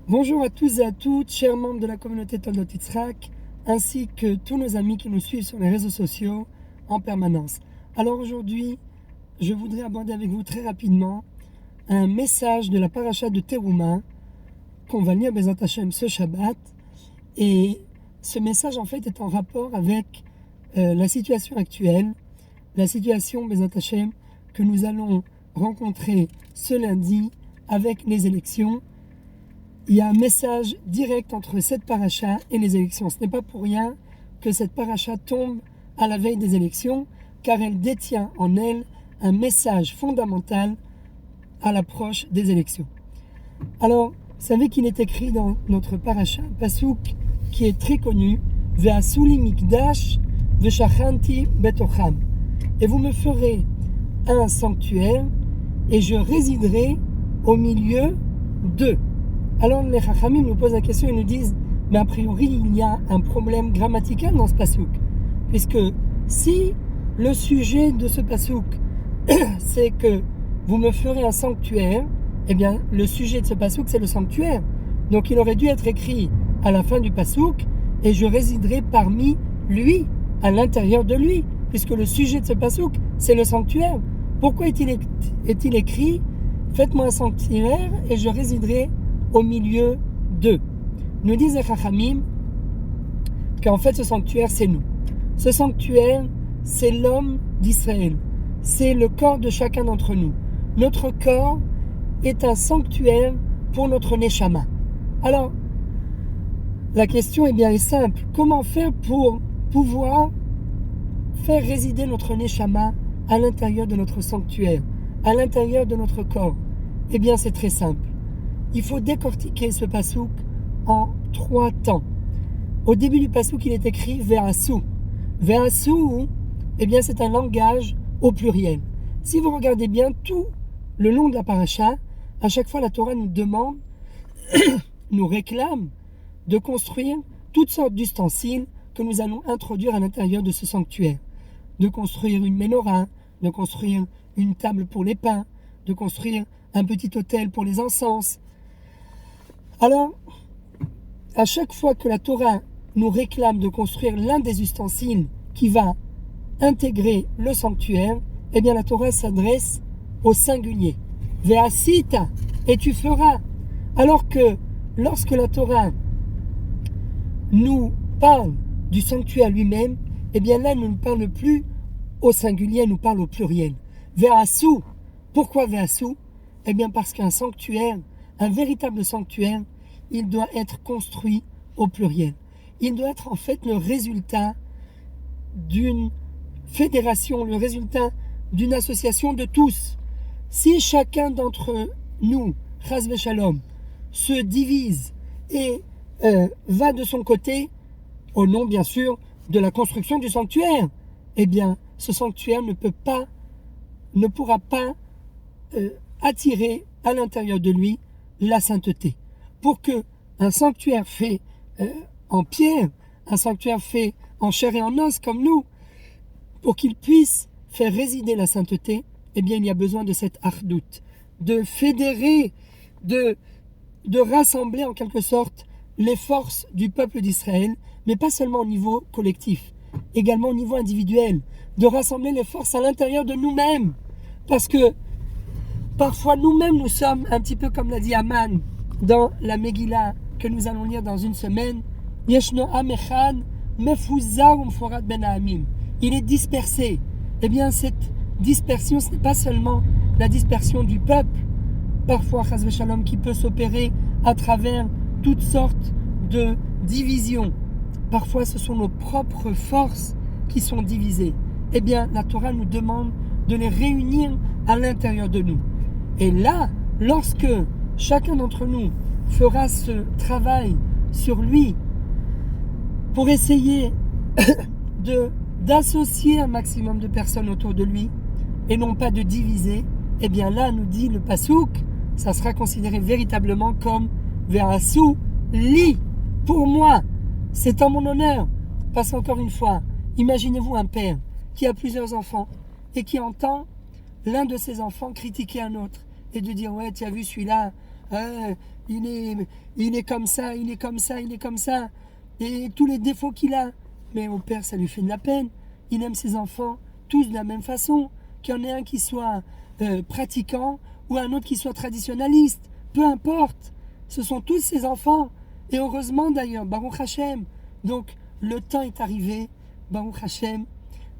Bonjour à tous et à toutes, chers membres de la communauté Toldot Yitzhak, ainsi que tous nos amis qui nous suivent sur les réseaux sociaux en permanence. Alors aujourd'hui, je voudrais aborder avec vous très rapidement un message de la paracha de Teruma qu'on va lire Bezat Hashem ce Shabbat. Et ce message en fait est en rapport avec la situation actuelle, la situation Bezat Hashem que nous allons rencontrer ce lundi avec les élections. Il y a un message direct entre cette paracha et les élections. Ce n'est pas pour rien que cette paracha tombe à la veille des élections, car elle détient en elle un message fondamental à l'approche des élections. Alors, vous savez qu'il est écrit dans notre paracha, un pasouk qui est très connu, Ve'asuli mikdash ve'shachanti betocham. Et vous me ferez un sanctuaire et je résiderai au milieu d'eux. Alors les Chachamim nous posent la question et nous disent, mais a priori il y a un problème grammatical dans ce pasouk, puisque si le sujet de ce pasouk c'est que vous me ferez un sanctuaire, eh bien le sujet de ce pasouk c'est le sanctuaire. Donc il aurait dû être écrit à la fin du pasouk, et je résiderai parmi lui, à l'intérieur de lui, puisque le sujet de ce pasouk c'est le sanctuaire. Pourquoi est-il écrit, faites-moi un sanctuaire et je résiderai au milieu d'eux? Nous disent les Chachamim qu'en fait ce sanctuaire c'est nous. Ce sanctuaire c'est l'homme d'Israël. C'est le corps de chacun d'entre nous. Notre corps est un sanctuaire pour notre Neshama. Alors, la question est simple. Comment faire pour pouvoir faire résider notre Neshama à l'intérieur de notre sanctuaire, à l'intérieur de notre corps? Eh bien, c'est très simple. Il faut décortiquer ce pasouk en 3 temps. Au début du pasouk, il est écrit Ve'asu. Ve'asu, eh bien, c'est un langage au pluriel. Si vous regardez bien tout le long de la paracha, à chaque fois la Torah nous demande, nous réclame de construire toutes sortes d'ustensiles que nous allons introduire à l'intérieur de ce sanctuaire. De construire une menorah, de construire une table pour les pains, de construire un petit autel pour les encens. Alors, à chaque fois que la Torah nous réclame de construire l'un des ustensiles qui va intégrer le sanctuaire, eh bien la Torah s'adresse au singulier. Ve'asita, et tu feras. Alors que lorsque la Torah nous parle du sanctuaire lui-même, eh bien là, elle ne nous parle plus au singulier, elle nous parle au pluriel. Ve'asu. Pourquoi ve'asu? Eh bien parce qu'un sanctuaire, un véritable sanctuaire, il doit être construit au pluriel. Il doit être en fait le résultat d'une fédération, le résultat d'une association de tous. Si chacun d'entre nous, Chas v'Shalom, se divise et va de son côté, au nom bien sûr de la construction du sanctuaire, eh bien ce sanctuaire ne pourra pas attirer à l'intérieur de lui la sainteté. Pour que un sanctuaire fait en pierre, un sanctuaire fait en chair et en os comme nous, pour qu'il puisse faire résider la sainteté, eh bien il y a besoin de cette ardout, de fédérer, de rassembler en quelque sorte les forces du peuple d'Israël, mais pas seulement au niveau collectif, également au niveau individuel, de rassembler les forces à l'intérieur de nous-mêmes, parce que parfois nous-mêmes nous sommes un petit peu comme l'a dit Aman dans la Megillah que nous allons lire dans une semaine, Yeshno Am Echad Mefuzar Umforat Ben Ha'amim. Il est dispersé. Eh bien, cette dispersion, ce n'est pas seulement la dispersion du peuple, parfois, Chas v'Shalom, qui peut s'opérer à travers toutes sortes de divisions. Parfois, ce sont nos propres forces qui sont divisées. Eh bien, la Torah nous demande de les réunir à l'intérieur de nous. Et là, lorsque chacun d'entre nous fera ce travail sur lui pour essayer d'associer un maximum de personnes autour de lui et non pas de diviser, eh bien là, nous dit le pasouk, ça sera considéré véritablement comme Ve'asu li, pour moi, c'est en mon honneur. Parce qu'encore une fois, imaginez-vous un père qui a plusieurs enfants et qui entend l'un de ses enfants critiquer un autre et de dire ouais, tu as vu celui-là, il est comme ça, il est comme ça, il est comme ça, et tous les défauts qu'il a. Mais au père, ça lui fait de la peine. Il aime ses enfants tous de la même façon. Qu'il y en ait un qui soit pratiquant ou un autre qui soit traditionnaliste. Peu importe. Ce sont tous ses enfants. Et heureusement d'ailleurs, Baruch Hashem. Donc le temps est arrivé, Baruch Hashem,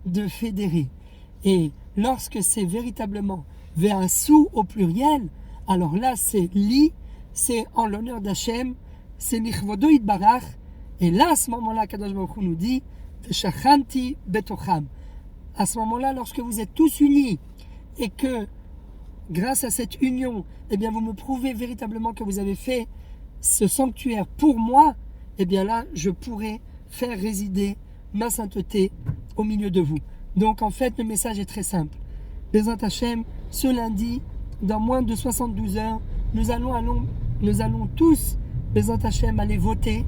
de fédérer. Et lorsque c'est véritablement vers un sou au pluriel, alors là c'est li, c'est en l'honneur d'Hachem, c'est lichvodo itbarach. Et là, à ce moment-là, Kadosh Baruch Hu nous dit, Shachanti betocham. À ce moment-là, lorsque vous êtes tous unis et que, grâce à cette union, eh bien, vous me prouvez véritablement que vous avez fait ce sanctuaire pour moi, eh bien là, je pourrai faire résider ma sainteté au milieu de vous. Donc, en fait, le message est très simple. Bezrat Hashem, ce lundi, dans moins de 72 heures, nous allons tous, Bezrat Hashem, aller voter.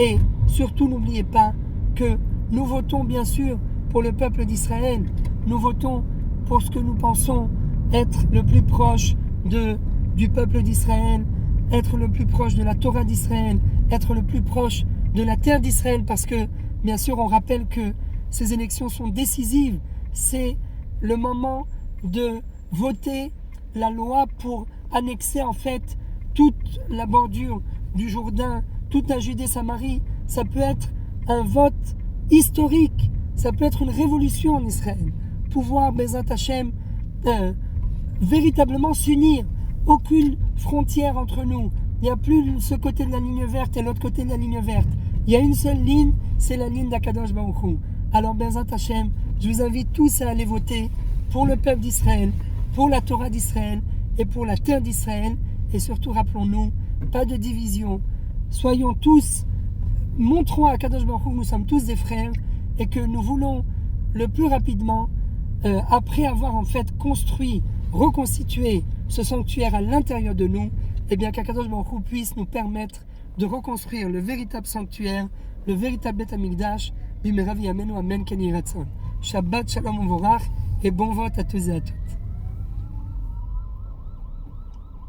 Et surtout, n'oubliez pas que nous votons bien sûr pour le peuple d'Israël. Nous votons pour ce que nous pensons être le plus proche du peuple d'Israël, être le plus proche de la Torah d'Israël, être le plus proche de la terre d'Israël, parce que, bien sûr, on rappelle que ces élections sont décisives. C'est le moment de voter la loi pour annexer en fait toute la bordure du Jourdain, toute la Judée-Samarie. Ça peut être un vote historique, ça peut être une révolution en Israël. Pouvoir, Bezrat Hashem, véritablement s'unir. Aucune frontière entre nous. Il n'y a plus ce côté de la ligne verte et l'autre côté de la ligne verte. Il y a une seule ligne, c'est la ligne d'Akadosh Baruch Hu. Alors, Bezrat Hashem, je vous invite tous à aller voter pour le peuple d'Israël, pour la Torah d'Israël et pour la terre d'Israël. Et surtout, rappelons-nous, pas de division. Soyons tous, montrons à Kadosh Baruch Hu que nous sommes tous des frères et que nous voulons le plus rapidement, après avoir en fait construit, reconstitué ce sanctuaire à l'intérieur de nous, et bien qu'Akadosh Baruch Hu puisse nous permettre de reconstruire le véritable sanctuaire, le véritable Beth Amikdash, Bimerav Yamenu Amen Ken Yiratzon. Shabbat Shalom Uvorach et bon vote à tous et à toutes.